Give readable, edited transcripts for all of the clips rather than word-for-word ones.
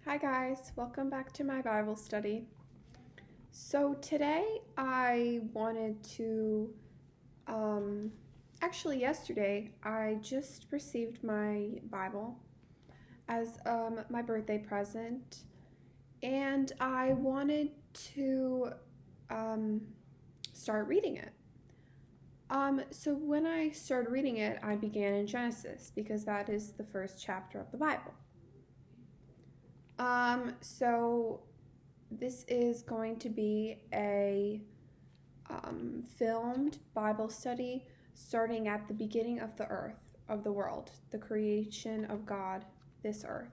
Hi guys, welcome back to my Bible study. So today I wanted to, actually yesterday I just received my Bible as my birthday present, and I wanted to um, start reading it. So when I started reading it, I began in Genesis because that is the first chapter of the Bible. So this is going to be a filmed Bible study starting at the beginning of the earth, of the world, the creation of God, this earth.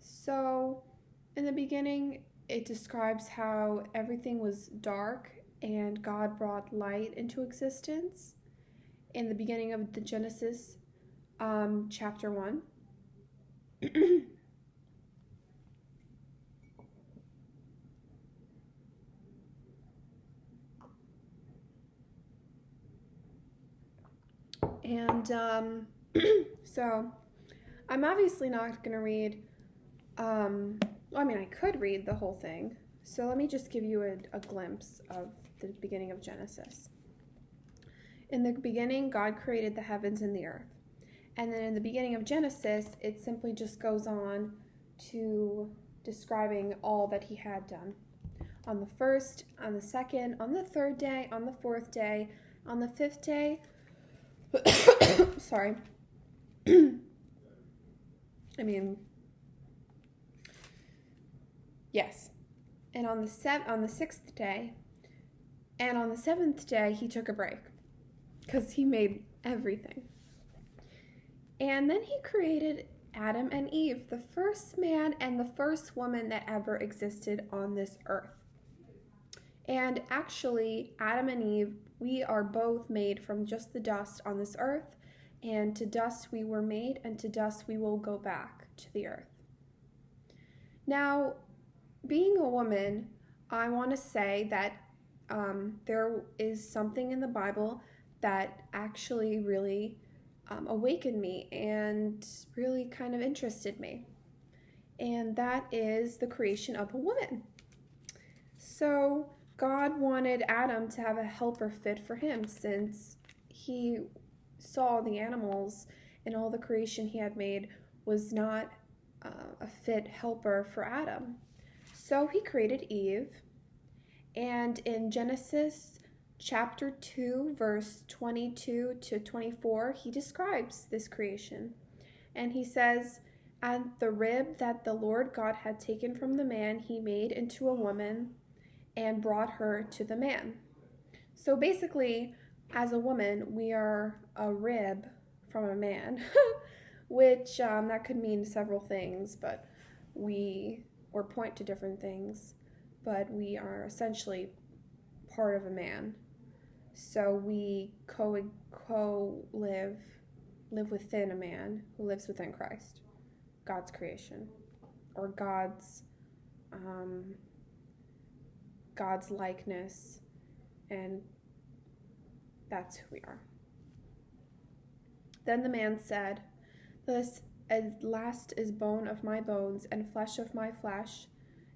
So in the beginning, it describes how everything was dark and God brought light into existence. In the beginning of the Genesis, chapter 1. And so I'm obviously not going to read, I could read the whole thing. So let me just give you a glimpse of the beginning of Genesis. In the beginning, God created the heavens and the earth. And then in the beginning of Genesis, it simply just goes on to describing all that he had done. On the first, on the second, on the third day, on the fourth day, on the fifth day, sorry. Yes. And on the sixth day, and on the seventh day, he took a break because he made everything. And then he created Adam and Eve, the first man and the first woman that ever existed on this earth. And actually, Adam and Eve, we are both made from just the dust on this earth, and to dust we were made, and to dust we will go back to the earth. Now, being a woman, I want to say that there is something in the Bible that actually really awakened me and really kind of interested me. And that is the creation of a woman. So God wanted Adam to have a helper fit for him since he saw the animals and all the creation he had made was not a fit helper for Adam. So he created Eve, and in Genesis chapter 2, verse 22 to 24, he describes this creation. And he says, "And the rib that the Lord God had taken from the man, he made into a woman and brought her to the man." So basically, as a woman, we are a rib from a man, which that could mean several things, but or point to different things, but we are essentially part of a man. So we live within a man who lives within Christ, God's creation, or God's likeness, and that's who we are. Then the man said, "This at last is bone of my bones and flesh of my flesh.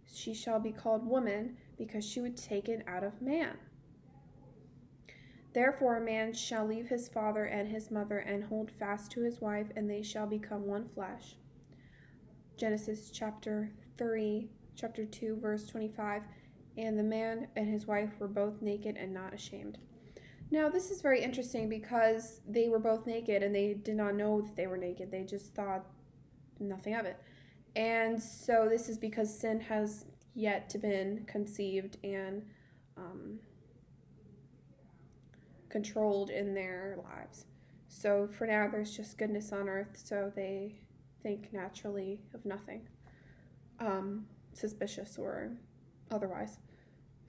She shall be called woman, because she was taken out of man. Therefore a man shall leave his father and his mother and hold fast to his wife, and they shall become one flesh." Genesis chapter 2, verse 25. And the man and his wife were both naked and not ashamed. Now, this is very interesting because they were both naked and they did not know that they were naked. They just thought nothing of it. And so this is because sin has yet to been conceived and controlled in their lives. So for now, there's just goodness on earth, so they think naturally of nothing suspicious or otherwise.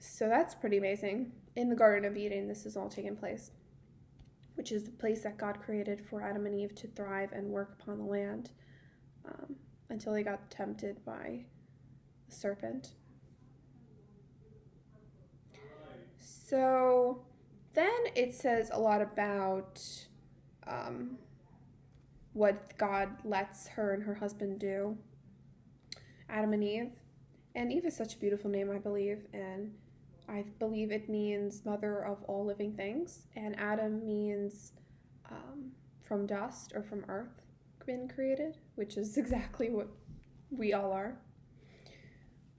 So that's pretty amazing. In the Garden of Eden, this has all taken place, which is the place that God created for Adam and Eve to thrive and work upon the land until they got tempted by the serpent. So then it says a lot about what God lets her and her husband do. Adam and Eve. And Eve is such a beautiful name, I believe, and I believe it means mother of all living things. And Adam means from dust or from earth been created, which is exactly what we all are.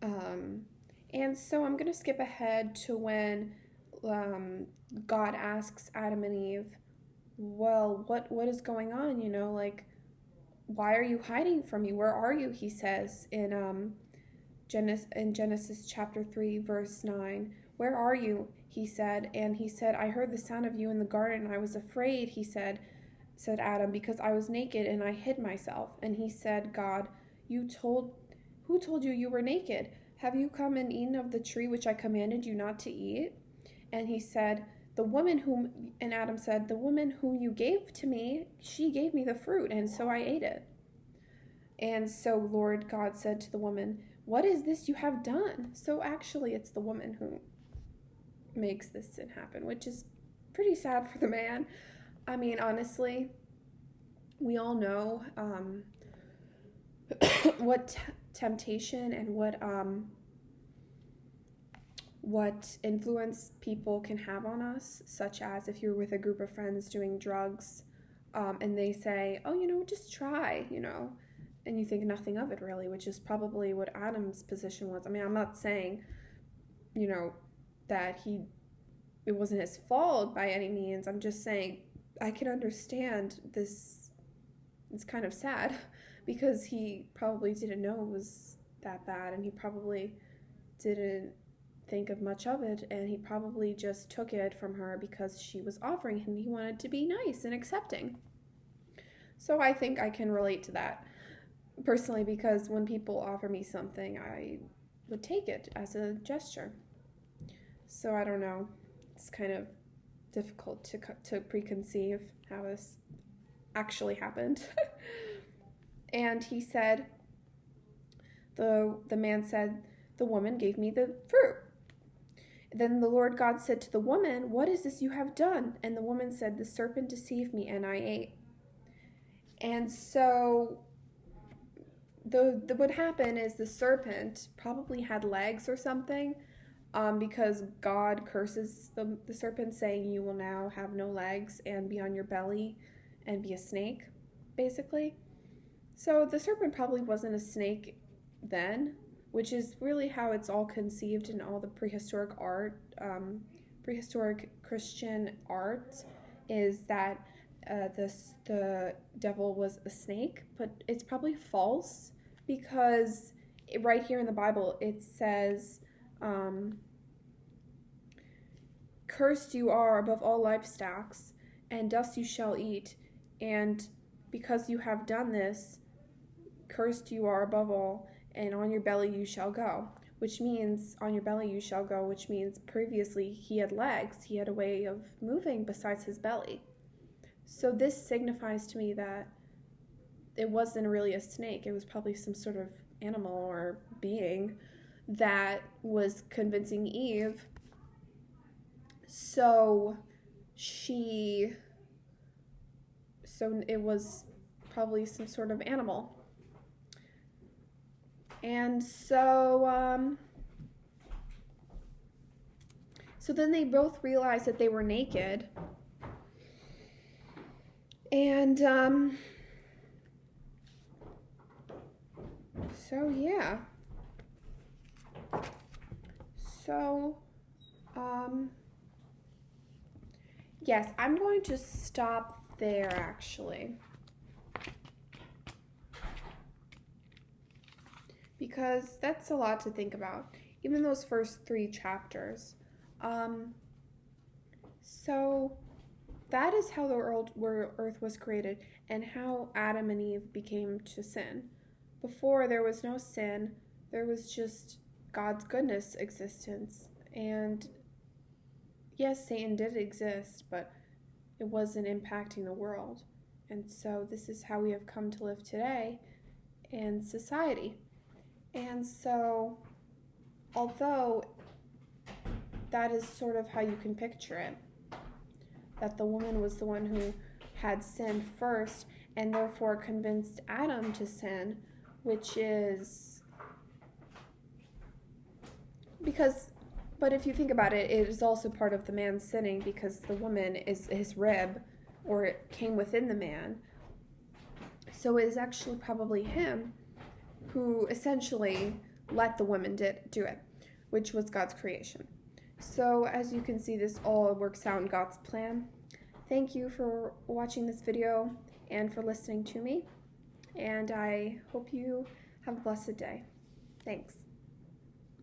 And so I'm going to skip ahead to when God asks Adam and Eve, well, what is going on? You know, like, why are you hiding from me? Where are you? He says in Genesis chapter 3, verse 9. Where are you? He said. And he said, I heard the sound of you in the garden, and I was afraid, he said Adam, because I was naked and I hid myself. And he said, God, who told you you were naked? Have you come and eaten of the tree which I commanded you not to eat? And he said, and Adam said, the woman whom you gave to me, she gave me the fruit, and so I ate it. And so Lord God said to the woman, what is this you have done? So actually it's the woman who makes this sin happen, which is pretty sad for the man. I mean, honestly, we all know what temptation and what influence people can have on us, such as if you're with a group of friends doing drugs, and they say, oh, just try, and you think nothing of it really, which is probably what Adam's position was. I mean, I'm not saying, that it wasn't his fault by any means. I'm just saying I can understand this. It's kind of sad because he probably didn't know it was that bad, and he probably didn't think of much of it, and he probably just took it from her because she was offering him. He wanted to be nice and accepting. So I think I can relate to that personally, because when people offer me something, I would take it as a gesture. So I don't know. It's kind of difficult to preconceive how this actually happened. And he said, the man said, the woman gave me the fruit. Then the Lord God said to the woman, what is this you have done? And the woman said, the serpent deceived me and I ate. And so what happened is the serpent probably had legs or something, because God curses the serpent, saying you will now have no legs and be on your belly and be a snake, basically. So the serpent probably wasn't a snake then, which is really how it's all conceived in all the prehistoric art, prehistoric Christian art, is that the devil was a snake. But it's probably false, because right here in the Bible it says, cursed you are above all livestock, and dust you shall eat, and because you have done this, cursed you are above all, and on your belly you shall go. Which means, on your belly you shall go, which means previously he had legs, he had a way of moving besides his belly. So this signifies to me that it wasn't really a snake, it was probably some sort of animal or being that was convincing Eve. So it was probably some sort of animal. And so then they both realized that they were naked. And so yeah. So yes, I'm going to stop there actually, because that's a lot to think about, even those first 3 chapters. So that is how the earth was created, and how Adam and Eve became to sin. Before, there was no sin, there was just God's goodness existence. And yes, Satan did exist, but it wasn't impacting the world. And so this is how we have come to live today in society. And so, although that is sort of how you can picture it, that the woman was the one who had sinned first and therefore convinced Adam to sin, which is But if you think about it, it is also part of the man sinning because the woman is his rib, or it came within the man. So it is actually probably him who essentially let the woman do it, which was God's creation. So as you can see, this all works out in God's plan. Thank you for watching this video and for listening to me. And I hope you have a blessed day. Thanks.